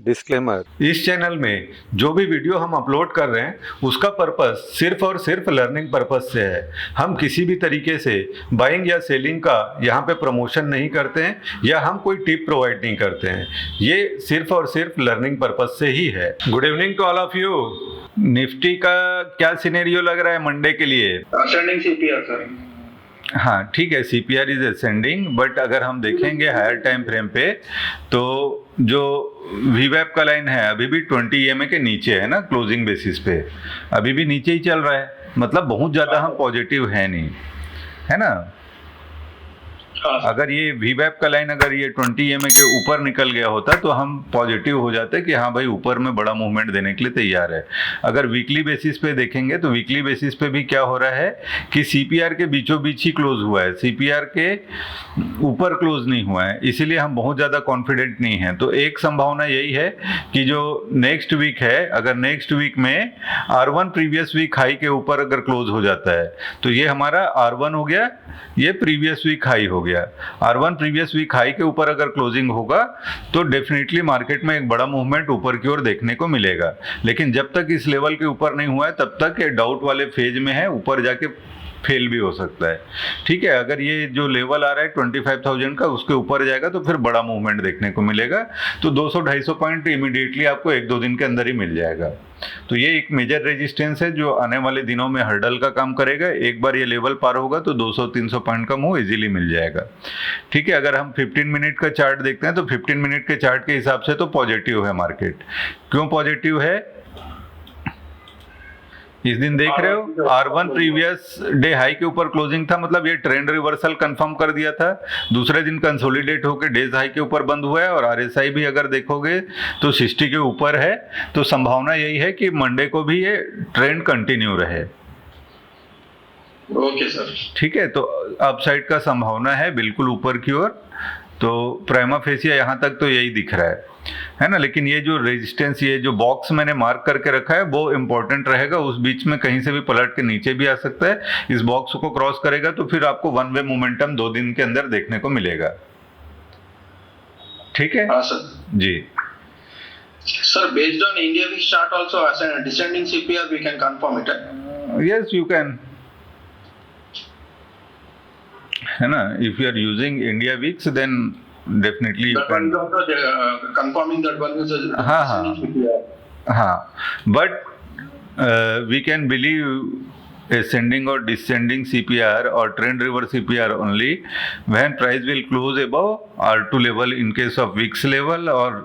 Disclaimer. इस channel में जो भी वीडियो हम अपलोड कर रहे हैं उसका पर्पस सिर्फ और सिर्फ लर्निंग पर्पस से है। हम किसी भी तरीके से बाइंग या सेलिंग का यहाँ पे प्रमोशन नहीं करते हैं या हम कोई टिप प्रोवाइड नहीं करते हैं। ये सिर्फ और सिर्फ लर्निंग पर्पस से ही है। Good evening to all of you. Nifty का क्या सिनेरियो लग रहा है मंडे के लिए? Ascending CPR sir. हाँ ठीक है, सीपीआर इज असेंडिंग, बट अगर हम देखेंगे हायर टाइम फ्रेम पे तो जो वीवैप का लाइन है अभी भी 20 EMA के नीचे है ना, क्लोजिंग बेसिस पे अभी भी नीचे ही चल रहा है। मतलब बहुत ज़्यादा हम पॉजिटिव है नहीं, है ना। अगर ये वीवैप का लाइन अगर ये 20 EMA के ऊपर निकल गया होता तो हम पॉजिटिव हो जाते कि हाँ भाई ऊपर में बड़ा मूवमेंट देने के लिए तैयार है। अगर वीकली बेसिस पे देखेंगे तो वीकली बेसिस पे भी क्या हो रहा है कि सीपीआर के बीचों बीच ही क्लोज हुआ है, सीपीआर के ऊपर क्लोज नहीं हुआ है, इसीलिए हम बहुत ज़्यादा कॉन्फिडेंट नहीं हैं। तो एक संभावना यही है कि जो नेक्स्ट वीक है, अगर नेक्स्ट वीक में R1 प्रीवियस वीक हाई के ऊपर अगर क्लोज हो जाता है तो ये हमारा R1 हो गया, ये प्रीवियस वीक हाई हो गया। R1 प्रीवियस वीक हाई के ऊपर अगर क्लोजिंग होगा तो डेफिनेटली मार्केट में एक बड़ा मूवमेंट ऊपर की ओर देखने को मिलेगा। लेकिन जब तक इस लेवल के ऊपर नहीं हुआ है तब तक ये डाउट वाले फेज में है, ऊपर जाके फेल भी हो सकता है। ठीक है, अगर ये जो लेवल आ रहा है 25,000 का उसके ऊपर जाएगा तो फिर बड़ा मूवमेंट देखने को मिलेगा। तो 200-250 पॉइंट इमीडिएटली आपको 1-2 दिन के अंदर ही मिल जाएगा। तो ये एक मेजर रेजिस्टेंस है जो आने वाले दिनों में हर्डल का काम करेगा। एक बार ये लेवल पार होगा तो 200-300 पॉइंट का मूव इजीली मिल जाएगा। ठीक है, अगर हम 15 मिनट का चार्ट देखते हैं तो 15 मिनट के चार्ट के हिसाब से तो पॉजिटिव है मार्केट। क्यों पॉजिटिव है? इस दिन देख रहे हो R1 प्रीवियस डे हाई के ऊपर क्लोजिंग था, मतलब ये ट्रेंड रिवर्सल कंफर्म कर दिया था। दूसरे दिन कंसोलिडेट होकर डेज हाई के ऊपर बंद हुआ है और RSI भी अगर देखोगे तो 60 के ऊपर है। तो संभावना यही है कि मंडे को भी ये ट्रेंड कंटिन्यू रहे। Okay sir. ठीक है, तो अपसाइड का संभावना है बिल्कुल ऊपर की ओर। तो प्राइमा फेसिया यहाँ तक तो यही दिख रहा है ना। लेकिन ये जो रेजिस्टेंस, ये जो बॉक्स मैंने मार्क करके रखा है वो इम्पोर्टेंट रहेगा। उस बीच में कहीं से भी पलट के नीचे भी आ सकता है। इस बॉक्स को क्रॉस करेगा तो फिर आपको वन वे मोमेंटम 2 दिन के अंदर देखने को मिलेगा। ठीक है? हाँ sir ji sir, based on India VIX chart also descending CPR we can confirm it. Yes you can, है ना। If you are using India VIX then definitely you can confirming that one is हाँ, but we can believe ascending or descending CPR or trend reverse CPR only when price will close above R2 level in case of weeks level, और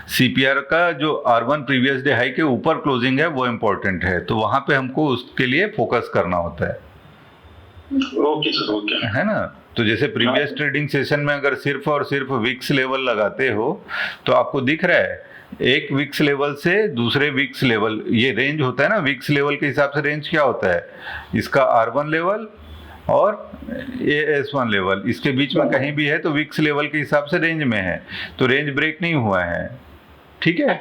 CPR का जो R1 previous day high के ऊपर closing है वो important है। तो वहाँ पे हमको उसके लिए फोकस करना होता है। ओके सर, ओके, है ना। तो जैसे प्रीवियस ट्रेडिंग सेशन में अगर सिर्फ और सिर्फ वीक्स लेवल लगाते हो तो आपको दिख रहा है एक वीक्स लेवल से दूसरे वीक्स लेवल, ये रेंज होता है ना। वीक्स लेवल के हिसाब से रेंज क्या होता है, इसका R1 लेवल और AS1 लेवल, इसके बीच में कहीं भी है तो वीक्स लेवल के हिसाब से रेंज में है। तो रेंज ब्रेक नहीं हुआ है। ठीक है,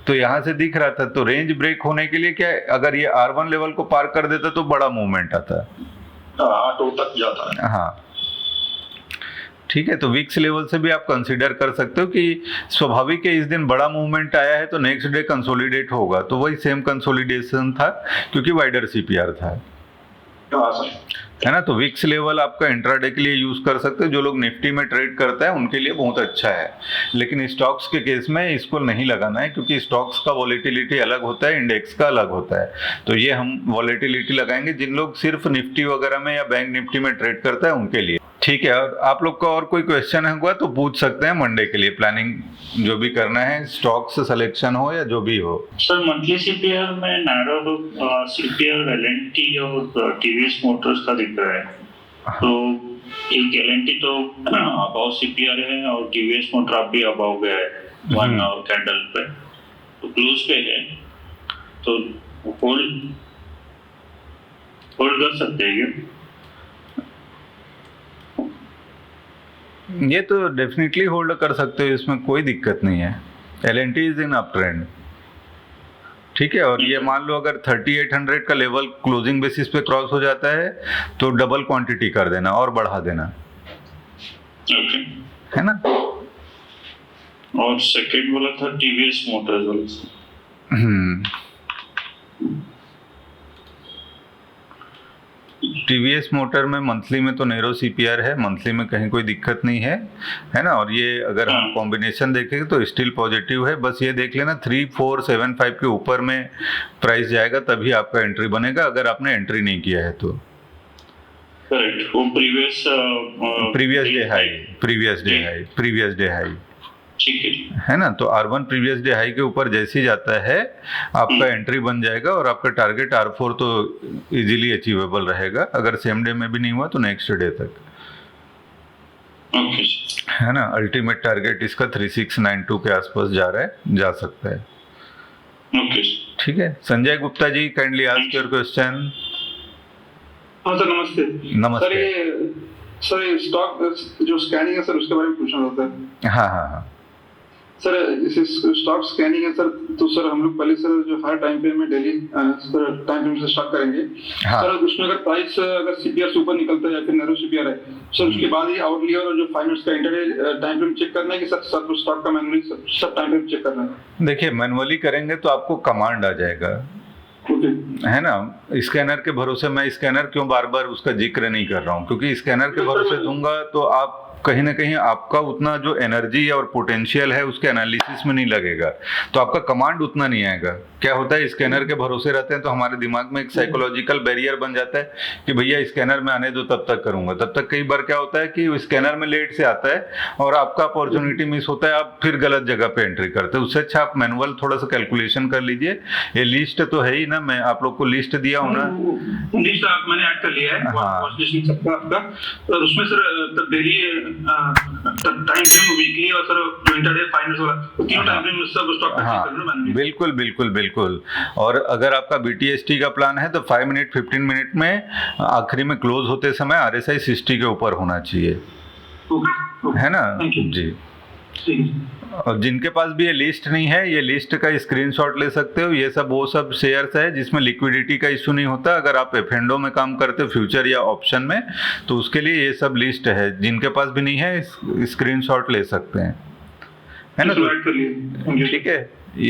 तो यहाँ से दिख रहा था। तो रेंज ब्रेक होने के लिए क्या, अगर ये R1 लेवल को पार कर देता तो बड़ा मूवमेंट आता, तो तक जाता है। हाँ ठीक है, तो वीक्स लेवल से भी आप कंसीडर कर सकते हो कि स्वाभाविक है इस दिन बड़ा मूवमेंट आया है तो नेक्स्ट डे कंसोलिडेट होगा। तो वही सेम कंसोलिडेशन था क्योंकि वाइडर सीपीआर था, है ना। तो वीक्स लेवल आपका इंट्राडे के लिए यूज कर सकते हो। जो लोग निफ्टी में ट्रेड करता है उनके लिए बहुत अच्छा है। लेकिन स्टॉक्स के केस में इसको नहीं लगाना है क्योंकि स्टॉक्स का वॉलेटिलिटी अलग होता है, इंडेक्स का अलग होता है। तो ये हम वॉलेटिलिटी लगाएंगे जिन लोग सिर्फ निफ्टी वगैरह में या बैंक निफ्टी में ट्रेड करता है उनके लिए। ठीक है, और आप लोग का और कोई क्वेश्चन होगा तो पूछ सकते हैं मंडे के लिए। प्लानिंग जो भी करना है, स्टॉक्स सिलेक्शन हो या जो भी हो। सर मंथली सीपीआर में नायडो सीपीआर एलएनटी और टीवीएस मोटर्स का दिख रहा है। तो एक एलएनटी तो अबाव सीपीआर है और टीवीएस मोटर भी अबाव गया है 1 आवर कैंडल पे, तो क्लोज पे है। तो होल्ड कर सकते हैं क्या? ये तो डेफिनेटली होल्ड कर सकते हो, इसमें कोई दिक्कत नहीं है। LNT is in up trend. ठीक है, और ये मान लो अगर 3800 का लेवल क्लोजिंग बेसिस पे क्रॉस हो जाता है तो डबल क्वांटिटी कर देना और बढ़ा देना, है ना। और सेकंड वाला था टीवीएस मोटर्स वाला। टीवीएस मोटर में मंथली में तो नेरो सीपीआर है, मंथली में कहीं कोई दिक्कत नहीं है ना। और ये अगर हम कॉम्बिनेशन देखेंगे तो स्टिल पॉजिटिव है। बस ये देख लेना 3475 के ऊपर में प्राइस जाएगा तभी आपका एंट्री बनेगा, अगर आपने एंट्री नहीं किया है तो। करेक्ट, वो प्रीवियस डे हाई ठीक है ना। तो R1 प्रीवियस डे हाई के ऊपर जैसे ही जाता है आपका एंट्री बन जाएगा और आपका टारगेट R4 तो इजीली अचीवेबल रहेगा, अगर सेम डे में भी नहीं हुआ तो नेक्स्ट डे तक, है ना। अल्टीमेट टारगेट इसका 3692 के आसपास जा सकता है। ठीक है Sanjay Gupta ji, kindly ask your question. हाँ सर नमस्ते। नमस्ते सर ये स्टॉक जो स्कैनिंग है सर उसके बारे में पूछना होता है। हाँ सर इस स्टॉक स्कैनिंग है सर, तो सर हम लोग पहले सर जो हर टाइम पे में डेली सर टाइम फ्रेम से स्टॉक करेंगे। हाँ। सर उसमें अगर प्राइस अगर सीपीआर से ऊपर निकलता है या फिर नैरो सीपीआर है सर, उसके बाद ही आउटलियर और जो 5 मिनट्स का इंटरडे टाइम फ्रेम चेक करना है कि सर सब स्टॉक का मैनुअली सब टाइम फ्रेम चेक करना है? देखिए मैनुअली करेंगे तो आपको कमांड आ जाएगा, है ना। स्कैनर के भरोसे, मैं स्कैनर क्यों बार बार उसका जिक्र नहीं कर रहा हूँ, क्योंकि स्कैनर के भरोसे दूंगा तो आप कहीं ना कहीं आपका उतना जो एनर्जी और पोटेंशियल है उसके एनालिसिस में नहीं लगेगा, तो आपका कमांड उतना नहीं आएगा। क्या होता है, स्कैनर के भरोसे रहते हैं तो हमारे दिमाग में एक साइकोलॉजिकल बैरियर बन जाता है कि भैया स्कैनर में आने दो तब तक करूंगा, तब तक कई बार क्या होता है कि स्कैनर में लेट से आता है और आपका अपॉर्चुनिटी मिस होता है, आप फिर गलत जगह पे एंट्री करते हैं। उससे अच्छा आप मैनुअल थोड़ा सा कैलकुलेशन कर लीजिए। ये लिस्ट तो है ही ना, मैं आप लोग को लिस्ट दिया हूँ ना, लिस्ट मैंने ऐड कर लिया है। हाँ। और उसमें sir daily time frame, weekly और सर जो इंटरडे 5 मिनट्स वाला, तीनों टाइम फ्रेम सब स्टॉक का चेक करना मैंने। बिल्कुल बिल्कुल बिल्कुल। और अगर आपका BTST का प्लान है तो 5 मिनट 15 मिनट में आखिरी में क्लोज होते समय RSI 60 के ऊपर होना चाहिए, है ना जी। और जिनके पास भी ये लिस्ट नहीं है, ये लिस्ट का स्क्रीनशॉट ले सकते हो। ये सब वो सब शेयर्स है जिसमें लिक्विडिटी का इशू नहीं होता। अगर आप F&O में काम करते हो, फ्यूचर या ऑप्शन में, तो उसके लिए ये सब लिस्ट है। जिनके पास भी नहीं है स्क्रीनशॉट ले सकते हैं, है ना। ठीक है,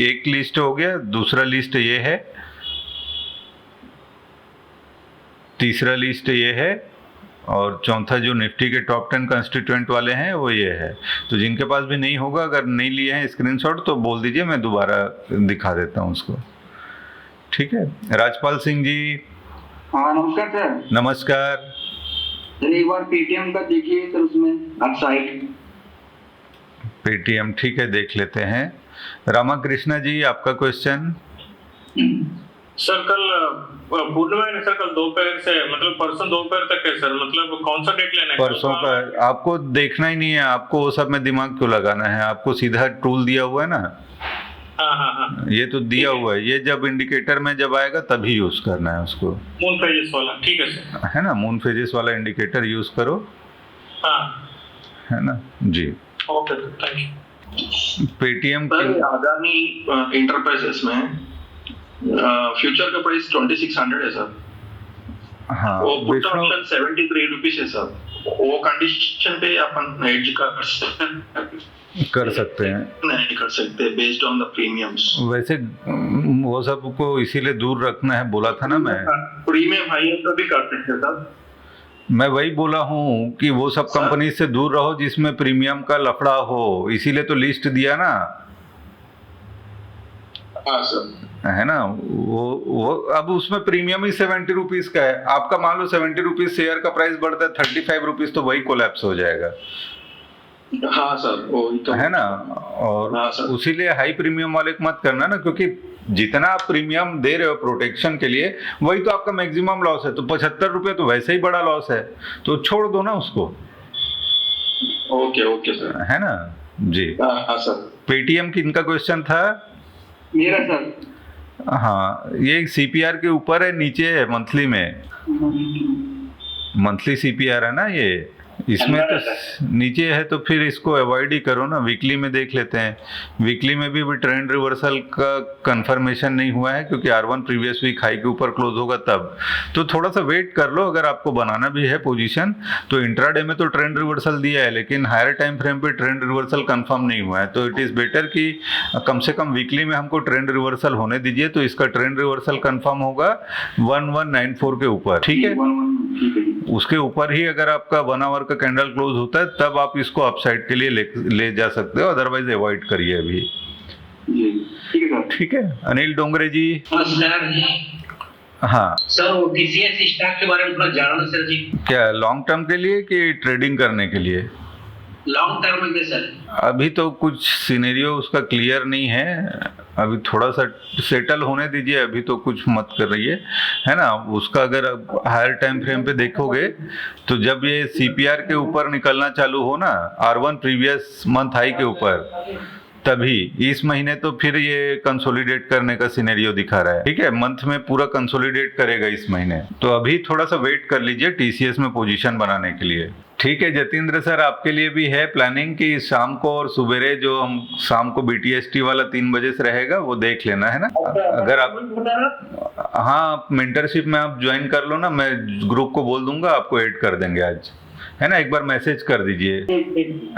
एक लिस्ट हो गया। दूसरा लिस्ट ये है, तीसरा लिस्ट ये है, और चौथा जो निफ्टी के टॉप 10 कंस्टिट्यूएंट वाले हैं वो ये है। तो जिनके पास भी नहीं होगा, अगर नहीं लिए हैं स्क्रीनशॉट तो बोल दीजिए, मैं दोबारा दिखा देता हूँ उसको। ठीक है, राजपाल सिंह जी। हाँ नमस्कार सर। नमस्कार सर एक बार पेटीएम का देखिए सर, उसमें अपसाइड पेटीएम। ठीक है, देख लेते हैं। रामाकृष्णा जी, आपका क्वेश्चन। सर कल पूर्णिमा है सर, कल दोपहर से मतलब परसों दोपहर तक है सर, मतलब कौन सा डेट लेना है? परसों का आपको देखना ही नहीं है, आपको वो सब में दिमाग क्यों लगाना है? आपको सीधा टूल दिया हुआ है ना। हाँ। ये तो दिया हुआ है, ये जब इंडिकेटर में जब आएगा तभी यूज करना है उसको। मून फेजेस वाला, ठीक है सर, है ना। मून फेजेस वाला इंडिकेटर यूज करो, हाँ है ना जी। Okay sir, thank you. Paytm sir Adani Enterprises में फ्यूचर का प्राइस 2600 है सर। हाँ, वो पुट विष्णु ऑप्शन 73 रुपीस है सर। वो कंडीशन पे अपन हेज कर सकते हैं, नहीं कर सकते बेस्ड ऑन द प्रीमियम्स। वैसे वो सब को इसीलिए दूर रखना है, बोला था ना मैं। प्रीमियम हाई का भी कर सकते हैं सर। मैं वही बोला हूँ कि वो सब कंपनी से दूर रहो जिसमें प्रीमियम का लफड़ा हो, इसीलिए तो लिस्ट दिया ना। हाँ सर, है ना। वो अब उसमें प्रीमियम ही 70 रुपीज का है। आपका मान लो 70 रुपीज शेयर का प्राइस बढ़ता है 35 रुपीज, तो वही कोलैप्स हो जाएगा। हाँ सर, वो तो है ना। और हाँ सर, उसीलिए हाई प्रीमियम वाले को मत करना ना, क्योंकि जितना आप प्रीमियम दे रहे हो प्रोटेक्शन के लिए, वही तो आपका मैक्सिमम लॉस है। तो 75 रुपये तो वैसे ही बड़ा लॉस है, तो छोड़ दो ना उसको। ओके सर, है ना जी। हाँ सर। पेटीएम की इनका क्वेश्चन था मेरा सर। हाँ, ये CPR के ऊपर है, नीचे है मंथली में। मंथली CPR है ना ये। इसमें अंदर तो नीचे है तो फिर इसको अवॉइड ही करो ना, वीकली में देख लेते हैं। वीकली में भी ट्रेंड रिवर्सल का कंफर्मेशन नहीं हुआ है क्योंकि R1 प्रीवियस वीक हाई के ऊपर क्लोज होगा तब, तो थोड़ा सा वेट कर लो। अगर आपको बनाना भी है पोजीशन तो इंट्राडे में तो ट्रेंड रिवर्सल दिया है लेकिन हायर टाइम फ्रेम पे ट्रेंड रिवर्सल कंफर्म नहीं हुआ है, तो इट इज़ बेटर कि कम से कम वीकली में हमको ट्रेंड रिवर्सल होने दीजिए। तो इसका ट्रेंड रिवर्सल कंफर्म होगा 1194 के ऊपर, ठीक है। ठीक है जी। उसके ऊपर ही अगर आपका 1 आवर का कैंडल क्लोज होता है तब आप इसको अपसाइड के लिए ले जा सकते हो, अदरवाइज अवॉइड करिए अभी। जी ठीक है सर। ठीक है अनिल डोंगरे जी। हाँ सर वो टीसीएस स्टॉक के बारे में थोड़ा जानो सर जी। क्या लॉन्ग टर्म के लिए कि ट्रेडिंग करने के लिए? लॉन्ग टर्म में सर अभी तो कुछ सिनेरियो उसका क्लियर नहीं है, अभी थोड़ा सा सेटल होने दीजिए, अभी तो कुछ मत कर रही है ना। उसका अगर हायर टाइम फ्रेम पे देखोगे तो जब ये सीपीआर के ऊपर निकलना चालू हो ना, R1 प्रीवियस मंथ हाई के ऊपर, तभी इस महीने तो फिर ये कंसोलिडेट करने का सिनेरियो दिखा रहा है, ठीक है। मंथ में पूरा कंसोलिडेट करेगा इस महीने, तो अभी थोड़ा सा वेट कर लीजिए टीसीएस में पोजीशन बनाने के लिए। ठीक है जतेंद्र सर, आपके लिए भी है प्लानिंग कि शाम को और सुबेरे जो हम शाम को BTST वाला 3 बजे से रहेगा वो देख लेना है ना। अगर आप हाँ मेंटरशिप में आप ज्वाइन कर लो ना, मैं ग्रुप को बोल दूंगा आपको ऐड कर देंगे आज, है ना। एक बार मैसेज कर दीजिए,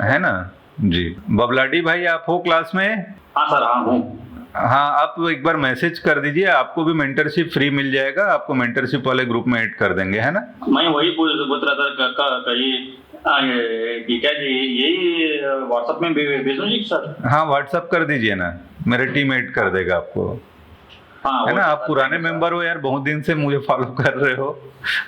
है ना जी। बबलाडी भाई आप हो क्लास में? हाँ सर, हाँ हूँ। हाँ आप एक बार मैसेज कर दीजिए, आपको भी मेंटरशिप फ्री मिल जाएगा, आपको मेंटरशिप वाले ग्रुप में ऐड कर देंगे, है ना। मैं वही पूछ रहा था क्या जी यही व्हाट्सएप में भेजूँ जी सर? हाँ व्हाट्सएप कर दीजिए ना, मेरे टीम ऐड कर देगा आपको, हाँ है ना। आप पुराने मेंबर हो यार, बहुत दिन से मुझे फॉलो कर रहे हो।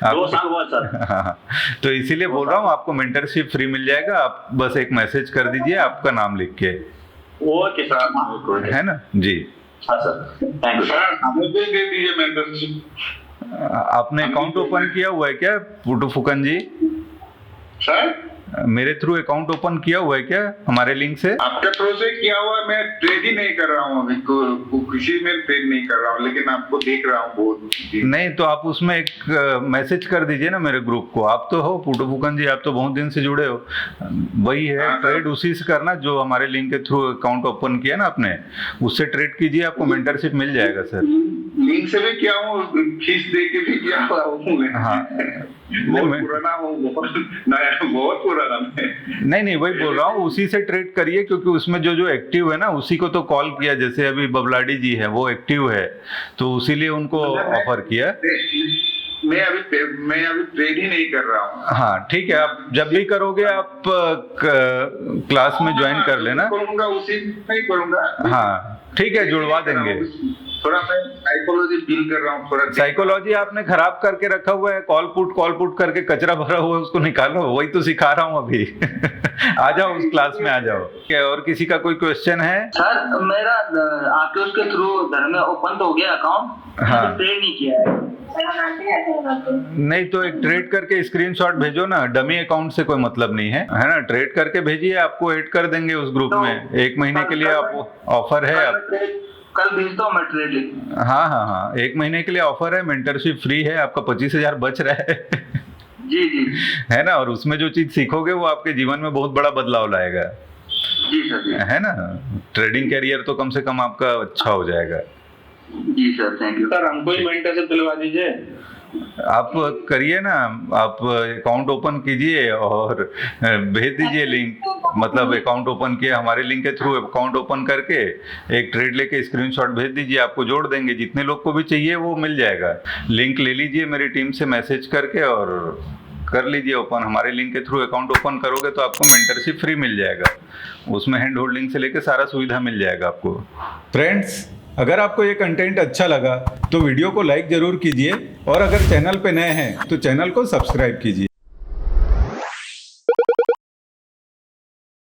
2 साल हुआ सर। हाँ तो इसीलिए बोल रहा हूँ आपको मेंटरशिप फ्री मिल जाएगा, आप बस एक मैसेज कर दीजिए आपका नाम लिख के, ओके सर, है ना जी। हाँ सर, थैंक यू सर। हमें भी दे दीजिए मेंटरशिप। आपने अकाउंट ओपन किया हुआ है क्या पुटू फुकन जी? सर मेरे थ्रू अकाउंट ओपन किया हुआ है क्या हमारे लिंक से? आपके थ्रू से किया हुआ है, मैं ट्रेड ही नहीं कर रहा हूँ अभी, खुशी में ट्रेड नहीं कर रहा हूँ, लेकिन आपको देख रहा हूँ बहुत। नहीं तो आप उसमें एक मैसेज कर दीजिए ना मेरे ग्रुप को। आप तो हो पुटू फुकन जी, आप तो बहुत दिन से जुड़े हो, वही है हाँ, ट्रेड उसी से करना जो हमारे लिंक के थ्रू अकाउंट ओपन किया ना आपने, उससे ट्रेड कीजिए, आपको मेंटरशिप मिल जाएगा सर। लिंक से भी किया हूँ, फीस दे के भी किया हुआ हूँ मैं। हाँ बहुत पुराना हूँ, बहुत नया, बहुत पुराना मैं। नहीं वही बोल रहा हूँ, उसी से ट्रेड करिए क्योंकि उसमें जो एक्टिव है ना उसी को तो कॉल किया, जैसे अभी बबलाडी जी है वो एक्टिव है तो उसीलिए उनको ऑफर किया। मैं अभी ट्रेड ही नहीं कर रहा हूँ। हाँ ठीक है, आप जब भी करोगे आप क्लास में ज्वाइन कर लेना। करूँगा उसी में ही करूँगा। हाँ ठीक है, जुड़वा देंगे। थोड़ा मैं साइकोलॉजी फील कर रहा हूँ, थोड़ा साइकोलॉजी आपने खराब करके रखा हुआ है, कॉल पुट करके कचरा भरा हुआ है, उसको निकालो, वही तो सिखा रहा हूँ अभी। आ जाओ उस क्लास में आ जाओ। क्या और किसी का कोई क्वेश्चन है? सर मेरा आपके उसके थ्रू घर में ओपन तो हो गया अकाउंट, हाँ। ट्रेड नहीं किया है। नहीं तो एक ट्रेड करके स्क्रीनशॉट भेजो ना, डमी अकाउंट से कोई मतलब नहीं है ना। ट्रेड करके भेजिए, आपको ऐड कर देंगे उस ग्रुप में। 1 महीने के लिए आप ऑफर है। आप कल भेजता हूँ मैं ट्रेड लिंक। हाँ 1 महीने के लिए ऑफर है, मेंटरशिप फ्री है, आपका 25,000 बच रहा है। जी जी है ना, और उसमें जो चीज सीखोगे वो आपके जीवन में बहुत बड़ा बदलाव लाएगा, जी सर जी। है ना। ट्रेडिंग कैरियर तो कम से कम आपका अच्छा हो जाएगा। जी सर थैंक यू। सर हमको ही मेंटरशिप दिलवा दीजिए। आप करिए ना, आप अकाउंट ओपन कीजिए और भेज दीजिए लिंक, मतलब अकाउंट ओपन किया हमारे लिंक के थ्रू, अकाउंट ओपन करके एक ट्रेड लेके स्क्रीनशॉट भेज दीजिए, आपको जोड़ देंगे। जितने लोग को भी चाहिए वो मिल जाएगा। लिंक ले लीजिए मेरी टीम से मैसेज करके और कर लीजिए ओपन। हमारे लिंक के थ्रू अकाउंट ओपन करोगे तो आपको मेंटरशिप फ्री मिल जाएगा, उसमें हैंड होल्डिंग से लेकर सारा सुविधा मिल जाएगा आपको। फ्रेंड्स अगर आपको ये कंटेंट अच्छा लगा तो वीडियो को लाइक ज़रूर कीजिए और अगर चैनल पे नए हैं तो चैनल को सब्सक्राइब कीजिए।